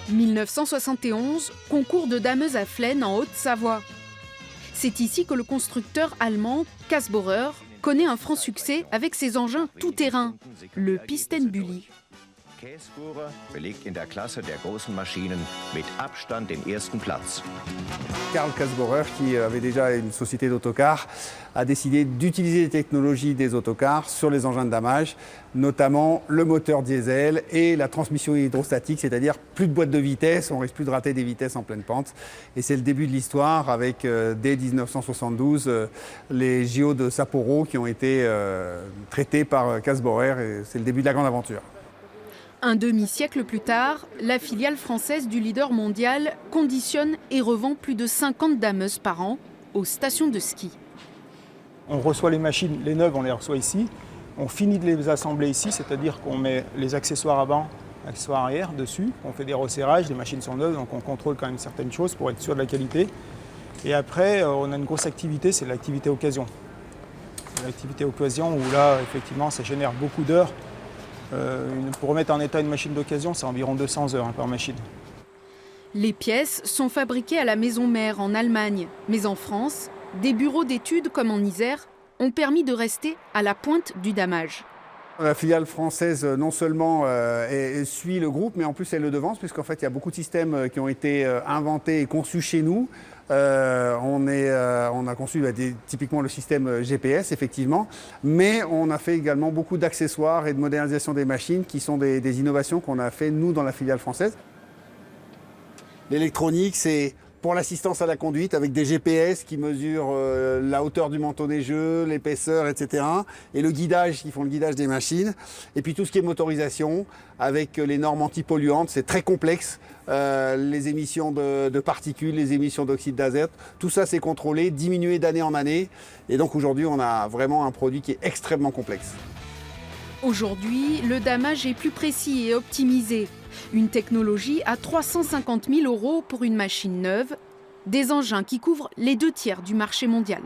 1971, concours de dameuse à Flaine en Haute-Savoie. C'est ici que le constructeur allemand Kässbohrer connaît un franc succès avec ses engins tout-terrain, le Pistenbully. Kässbohrer belegt in der Klasse der großen Maschinen mit Abstand den ersten Platz. Karl Kässbohrer, qui avait déjà une société d'autocars, a décidé d'utiliser les technologies des autocars sur les engins de damage, notamment le moteur diesel et la transmission hydrostatique, c'est-à-dire plus de boîte de vitesse, on risque plus de rater des vitesses en pleine pente. Et c'est le début de l'histoire avec, dès 1972, les JO de Sapporo qui ont été traités par Kässbohrer, et c'est le début de la grande aventure. Un demi-siècle plus tard, la filiale française du leader mondial conditionne et revend plus de 50 dameuses par an aux stations de ski. On reçoit les machines, les neuves, on les reçoit ici. On finit de les assembler ici, c'est-à-dire qu'on met les accessoires avant, accessoires arrière dessus. On fait des resserrages, les machines sont neuves, donc on contrôle quand même certaines choses pour être sûr de la qualité. Et après, on a une grosse activité, c'est l'activité occasion. L'activité occasion où là, effectivement, ça génère beaucoup d'heures. Pour remettre en état une machine d'occasion, c'est environ 200 heures par machine. Les pièces sont fabriquées à la maison mère en Allemagne, mais en France, des bureaux d'études comme en Isère ont permis de rester à la pointe du damage. La filiale française non seulement suit le groupe, mais en plus elle le devance, puisqu'en fait il y a beaucoup de systèmes qui ont été inventés et conçus chez nous. On a conçu typiquement le système GPS, effectivement, mais on a fait également beaucoup d'accessoires et de modernisation des machines qui sont des innovations qu'on a fait, nous, dans la filiale française. L'électronique, c'est pour l'assistance à la conduite avec des GPS qui mesurent la hauteur du manteau neigeux, l'épaisseur, etc. Et le guidage, qui font le guidage des machines. Et puis tout ce qui est motorisation avec les normes antipolluantes, c'est très complexe. Les émissions de particules, les émissions d'oxyde d'azote, tout ça c'est contrôlé, diminué d'année en année. Et donc aujourd'hui, on a vraiment un produit qui est extrêmement complexe. Aujourd'hui, le damage est plus précis et optimisé. Une technologie à 350 000 € pour une machine neuve, des engins qui couvrent les 2 tiers du marché mondial.